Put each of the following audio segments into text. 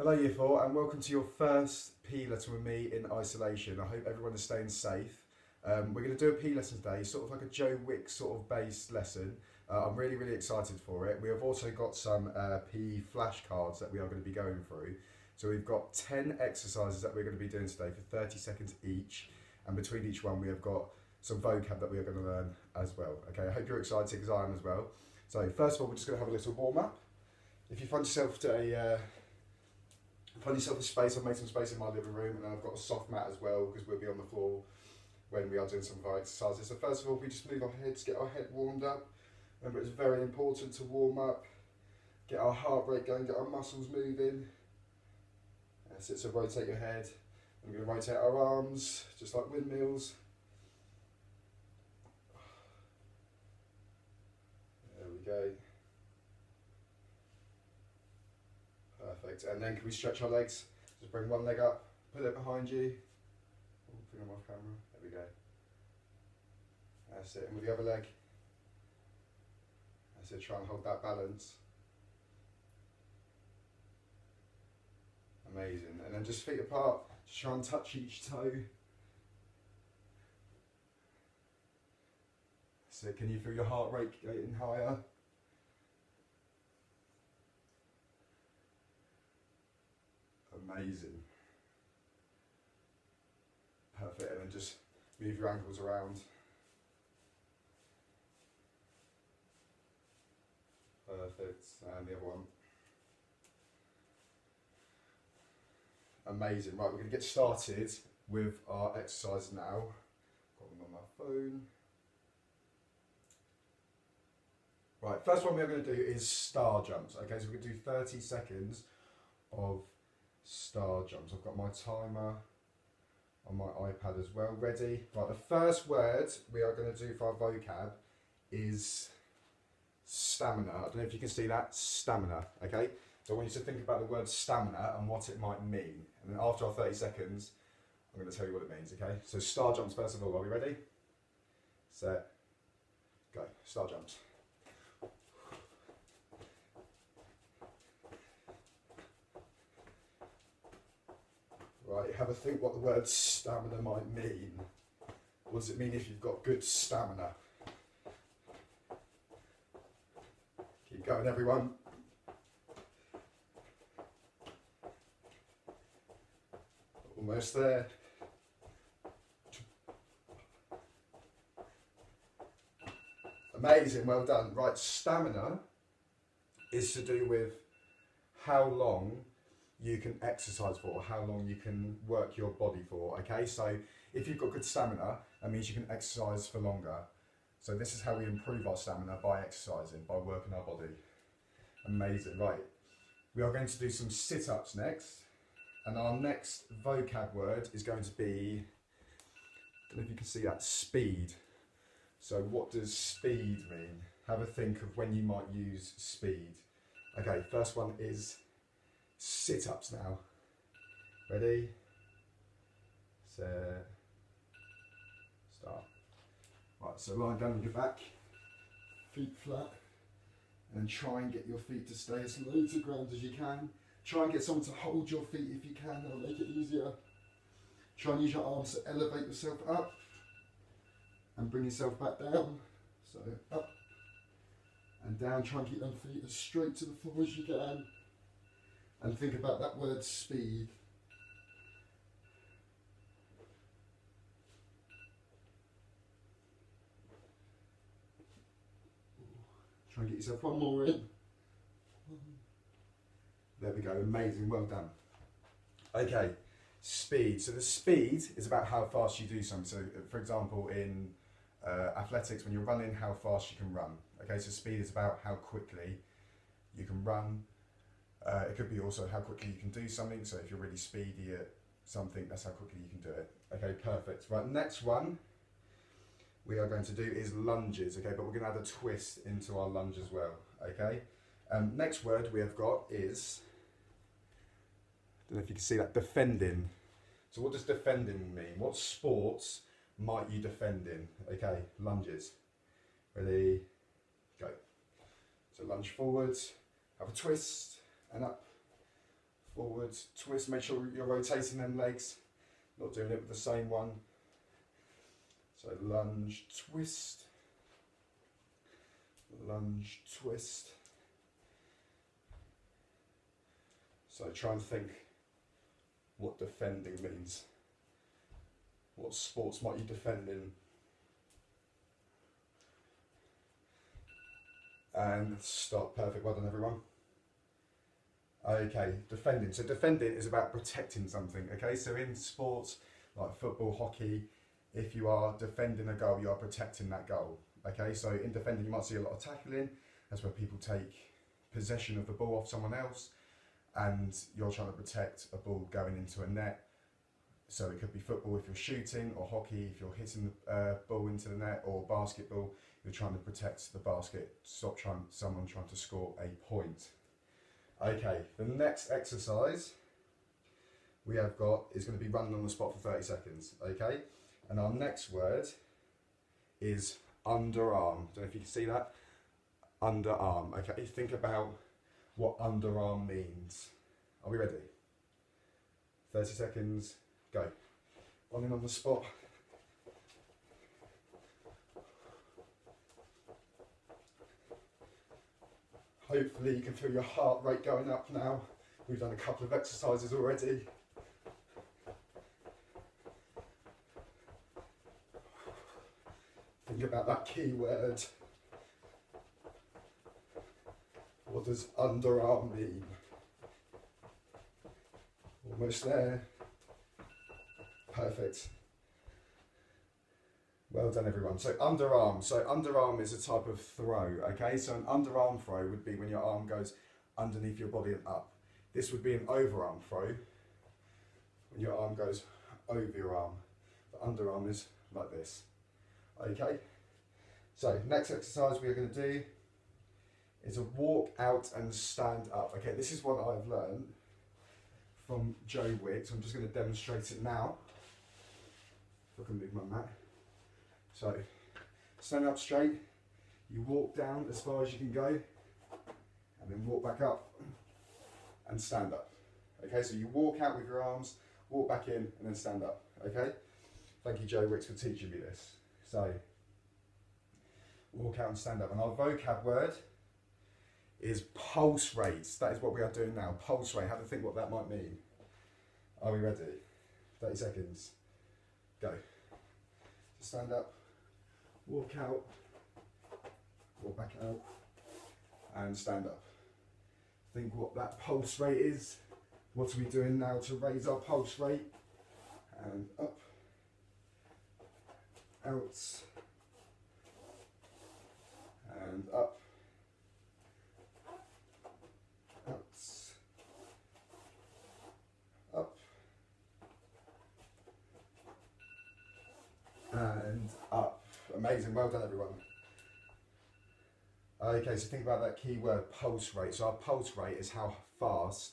Hello Year 4 and welcome to your first PE lesson with me in isolation. I hope everyone is staying safe. We're going to do a PE lesson today, sort of like a Joe Wick sort of based lesson. I'm really excited for it. We have also got some PE flashcards that we are going to be going through. So we've got 10 exercises that we're going to be doing today for 30 seconds each, and between each one we have got some vocab that we are going to learn as well. Okay, I hope you're excited because I am as well. So first of all, we're just going to have a little warm up. If you find yourself a space, I've made some space in my living room, and I've got a soft mat as well because we'll be on the floor when we are doing some of our exercises. So first of all, we just move our heads, get our head warmed up. Remember, it's very important to warm up, get our heart rate going, get our muscles moving. That's it, so rotate your head. I'm going to rotate our arms, just like windmills. There we go. Perfect. And then can we stretch our legs? Just bring one leg up, put it behind you. Oh, bring them off camera. There we go. That's it. And with the other leg. That's it. Try and hold that balance. Amazing. And then just feet apart. Just try and touch each toe. That's it. Can you feel your heart rate getting higher? Amazing. Perfect. And then just move your ankles around. Perfect. And the other one. Amazing. Right, we're going to get started with our exercise now. Got them on my phone. Right, first one we're going to do is star jumps. Okay, so we're going to do 30 seconds of star jumps. I've got my timer on my iPad as well, ready. Right, the first word we are going to do for our vocab is stamina. I don't know if you can see that, stamina, okay? So I want you to think about the word stamina and what it might mean. And then after our 30 seconds, I'm going to tell you what it means, okay? So star jumps first of all, are we ready? Set, go, star jumps. Right, have a think what the word stamina might mean. What does it mean if you've got good stamina? Keep going, everyone. Almost there. Amazing, well done. Right, stamina is to do with how long you can exercise for, how long you can work your body for, okay? So if you've got good stamina, that means you can exercise for longer. So this is how we improve our stamina, by exercising, by working our body. Amazing, right. We are going to do some sit-ups next, and our next vocab word is going to be, I don't know if you can see that, speed. So what does speed mean? Have a think of when you might use speed. Okay, first one is sit-ups now. Ready? Set. Start. Right, so lie down on your back, feet flat, and try and get your feet to stay as low to the ground as you can. Try and get someone to hold your feet if you can, that'll make it easier. Try and use your arms to elevate yourself up and bring yourself back down. So up and down, try and keep them feet as straight to the floor as you can. And think about that word speed. Try and get yourself one more in. There we go, amazing, well done. Okay, speed. So the speed is about how fast you do something. So for example, in athletics, when you're running, how fast you can run. Okay, so speed is about how quickly you can run. It could be also how quickly you can do something. So if you're really speedy at something, that's how quickly you can do it. Okay, perfect. Right, next one we are going to do is lunges. Okay, but we're going to add a twist into our lunge as well. Okay. Next word we have got is, I don't know if you can see that, defending. So what does defending mean? What sports might you defend in? Okay, lunges. Ready, go. So lunge forwards, have a twist, and up, forwards, twist, make sure you're rotating them legs, not doing it with the same one. So lunge, twist, lunge, twist. So try and think what defending means. What sports might you defend in? And stop, perfect, well done everyone. Okay, defending. So defending is about protecting something, okay? So in sports like football, hockey, if you are defending a goal, you are protecting that goal, okay? So in defending, you might see a lot of tackling. That's where people take possession of the ball off someone else and you're trying to protect a ball going into a net. So it could be football if you're shooting, or hockey if you're hitting the ball into the net, or basketball, you're trying to protect the basket, stop someone trying to score a point. Okay, the next exercise we have got is going to be running on the spot for 30 seconds, okay? And our next word is underarm. Don't know if you can see that. Underarm, okay? Think about what underarm means. Are we ready? 30 seconds, go. Running on the spot. Hopefully you can feel your heart rate going up now. We've done a couple of exercises already. Think about that key word. What does underarm mean? Almost there. Perfect. Well done everyone. So underarm is a type of throw, okay? So an underarm throw would be when your arm goes underneath your body and up. This would be an overarm throw, when your arm goes over your arm. The underarm is like this, okay? So next exercise we are going to do is a walk out and stand up. Okay, this is what I've learned from Joe Wicks. I'm just going to demonstrate it now. If I can move my mat. So, stand up straight, you walk down as far as you can go, and then walk back up and stand up. Okay, so you walk out with your arms, walk back in, and then stand up. Okay? Thank you, Joe Wicks, for teaching me this. So, walk out and stand up. And our vocab word is pulse rates. That is what we are doing now. Pulse rate. Have a think what that might mean. Are we ready? 30 seconds. Go. So stand up. Walk out, walk back out, and stand up. Think what that pulse rate is. What are we doing now to raise our pulse rate? And up, out, and up, out, up, and up. Amazing, well done everyone. Okay, so think about that key word, pulse rate. So our pulse rate is how fast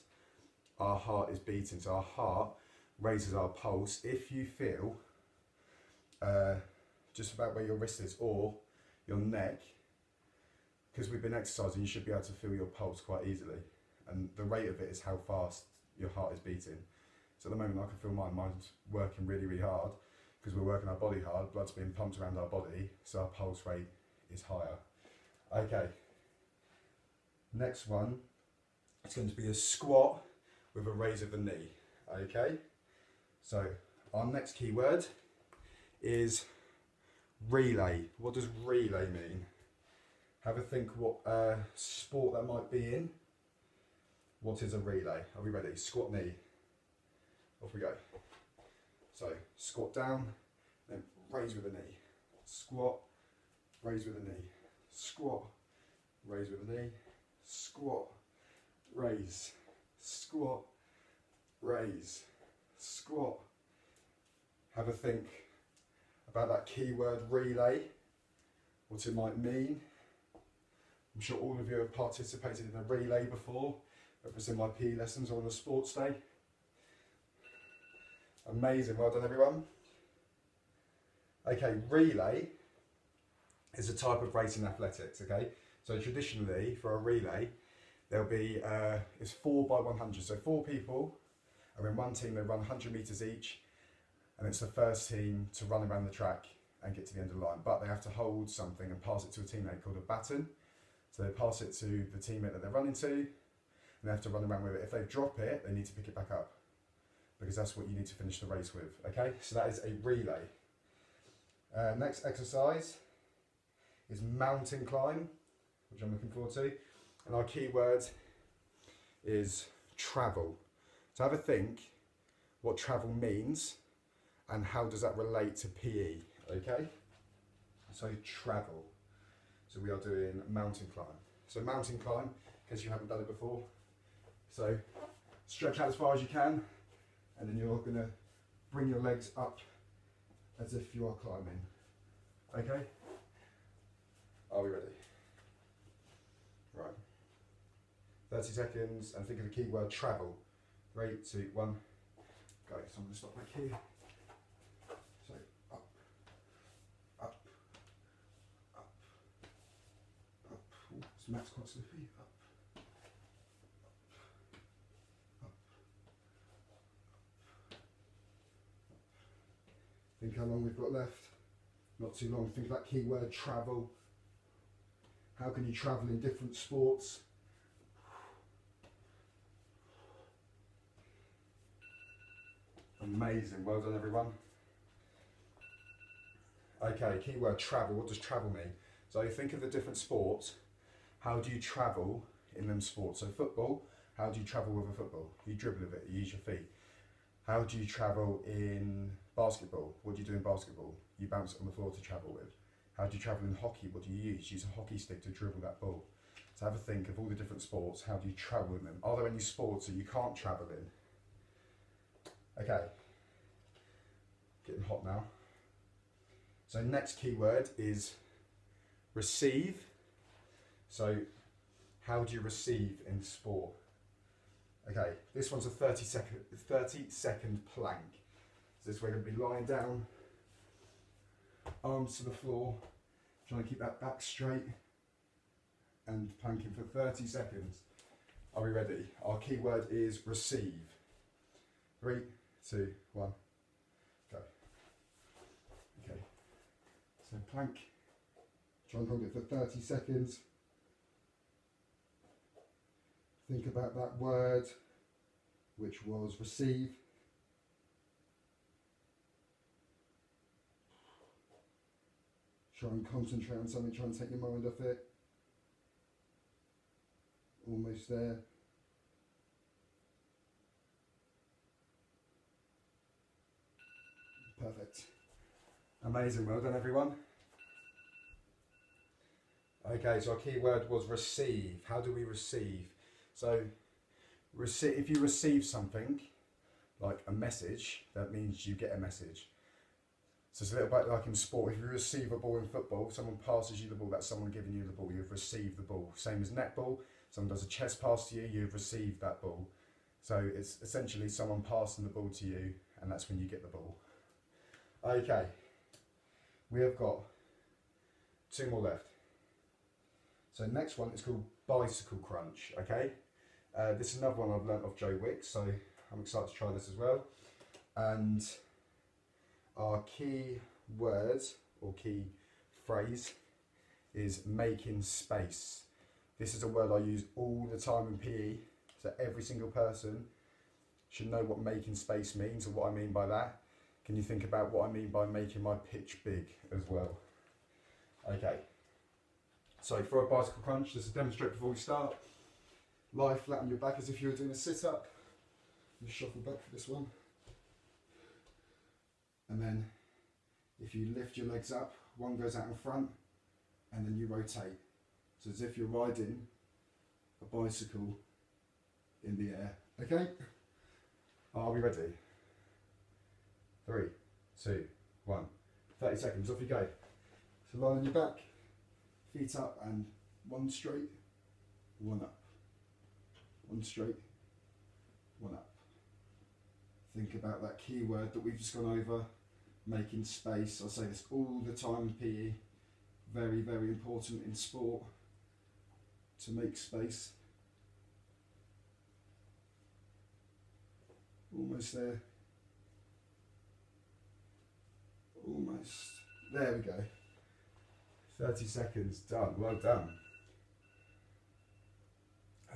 our heart is beating. So our heart raises our pulse. If you feel just about where your wrist is or your neck, because we've been exercising, you should be able to feel your pulse quite easily. And the rate of it is how fast your heart is beating. So at the moment I can feel mine's working really, really hard. Because we're working our body hard, blood's being pumped around our body, so our pulse rate is higher. Okay, next one, it's going to be a squat with a raise of the knee, okay? So our next key word is relay. What does relay mean? Have a think what sport that might be in. What is a relay? Are we ready? Squat knee. Off we go. So squat down, then raise with a knee. Squat, raise with a knee. Squat, raise with a knee. Squat, raise. Squat, raise. Squat. Have a think about that keyword relay, what it might mean. I'm sure all of you have participated in a relay before, whether it's in my PE lessons or on a sports day. Amazing, well done everyone. Okay, relay is a type of race in athletics, okay? So traditionally, for a relay, There'll be, it's 4 by 100, so 4 people are in one team, they run 100 metres each, and it's the first team to run around the track and get to the end of the line. But they have to hold something and pass it to a teammate called a baton. So they pass it to the teammate that they're running to, and they have to run around with it. If they drop it, they need to pick it back up, because that's what you need to finish the race with, okay? So that is a relay. Next exercise is mountain climb, which I'm looking forward to. And our key word is travel. So have a think what travel means and how does that relate to PE, okay? So travel. So we are doing mountain climb. So mountain climb, in case you haven't done it before. So stretch out as far as you can, and then you're gonna bring your legs up as if you are climbing, okay? Are we ready? Right. 30 seconds, and think of the key word travel. 3, 2, 1, go. So I'm going to stop back here. So up, up, up, up. Ooh, this mat's quite slippy. Up, up, up. Think how long we've got left. Not too long. Think of that key word travel. How can you travel in different sports? Amazing, well done everyone. Okay, keyword travel. What does travel mean? So think of the different sports. How do you travel in them sports? So football, how do you travel with a football? You dribble with it, you use your feet. How do you travel in basketball? What do you do in basketball? You bounce it on the floor to travel with. How do you travel in hockey? What do you use? Use a hockey stick to dribble that ball. So have a think of all the different sports. How do you travel in them? Are there any sports that you can't travel in? Okay, getting hot now. So next keyword is receive. So how do you receive in sport? Okay, this one's a 30 second plank. So this we're going to be lying down, arms to the floor, trying to keep that back straight and planking for 30 seconds. Are we ready? Our keyword is receive. 3, 2, 1, go. Okay, so plank, try and hold it for 30 seconds. Think about that word, which was receive. Try and concentrate on something, try and take your mind off it. Almost there. Perfect. Amazing, well done everyone. Okay, so our key word was receive. How do we receive? So, if you receive something, like a message, that means you get a message. So it's a little bit like in sport. If you receive a ball in football, someone passes you the ball, that's someone giving you the ball, you've received the ball. Same as netball, someone does a chest pass to you, you've received that ball. So it's essentially someone passing the ball to you, and that's when you get the ball. Okay, we have got 2 more left. So next one is called bicycle crunch, okay? This is another one I've learnt off Joe Wicks, so I'm excited to try this as well. And our key word or key phrase is making space. This is a word I use all the time in PE, so every single person should know what making space means and what I mean by that. Can you think about what I mean by making my pitch big as well? Okay, so for a bicycle crunch, just to demonstrate before we start, lie flat on your back as if you were doing a sit-up. You shuffle back for this one. And then if you lift your legs up, one goes out in front and then you rotate. So as if you're riding a bicycle in the air. Okay? Are we ready? 3, 2, 1. 30 seconds, off you go. So lie on your back, feet up and 1 straight, 1 up. 1 straight, 1 up. Think about that key word that we've just gone over, making space. I say this all the time in PE. Very, very important in sport to make space. Almost there. Almost. There we go. 30 seconds, done. Well done.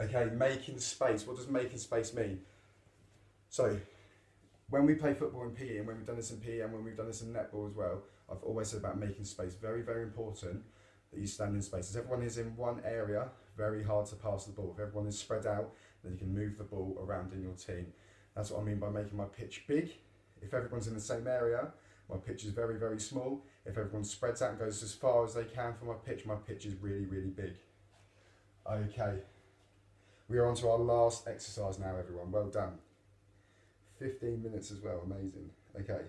Okay, making space. What does making space mean? So, when we play football in PE, and when we've done this in PE, and when we've done this in netball as well, I've always said about making space. Very, very important that you stand in spaces. Everyone is in one area, very hard to pass the ball. If everyone is spread out, then you can move the ball around in your team. That's what I mean by making my pitch big. If everyone's in the same area, my pitch is very, very small. If everyone spreads out and goes as far as they can for my pitch is really, really big. Okay, we are on to our last exercise now, everyone. Well done. 15 minutes as well, amazing. Okay,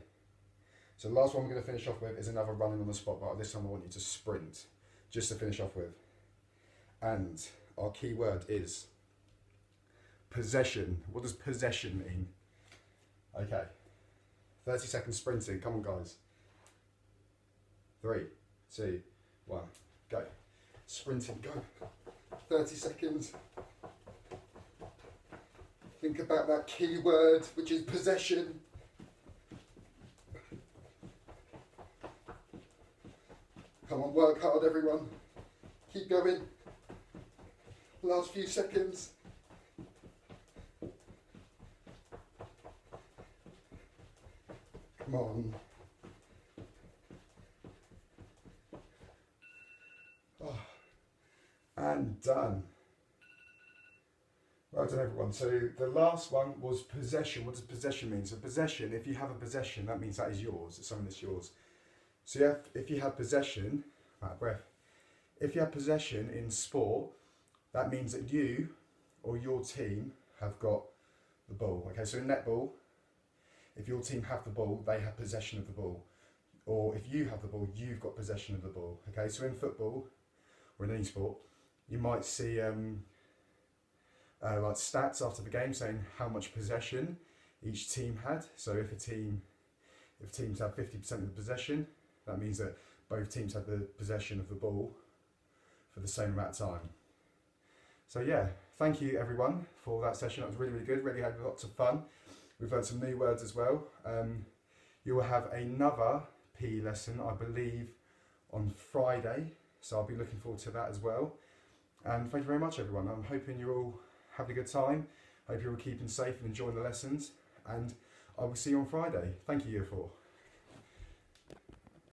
so the last one we're going to finish off with is another running on the spot, but this time I want you to sprint, just to finish off with. And our key word is possession. What does possession mean? Okay, 30 seconds sprinting, come on guys. 3, 2, 1, go. Sprinting, go. 30 seconds. Think about that key word, which is possession. Come on, work hard everyone. Keep going. Last few seconds. Come on. Oh. And done. Well done everyone. So the last one was possession. What does possession mean? So possession, if you have a possession, that means that is yours. It's something that's yours. So if you have possession, out of breath, if you have possession in sport, that means that you or your team have got the ball. Okay, so in netball, if your team have the ball, they have possession of the ball. Or if you have the ball, you've got possession of the ball. Okay, so in football, or in any sport, you might see like stats after the game saying how much possession each team had. So if teams have 50% of the possession, that means that both teams have the possession of the ball for the same amount of time. So yeah, thank you everyone for that session. That was really, really good. Really had lots of fun. We've learned some new words as well. You will have another PE lesson, I believe, on Friday. So I'll be looking forward to that as well. And thank you very much everyone. I'm hoping you're all having a good time. Hope you're all keeping safe and enjoying the lessons. And I will see you on Friday. Thank you, Year 4.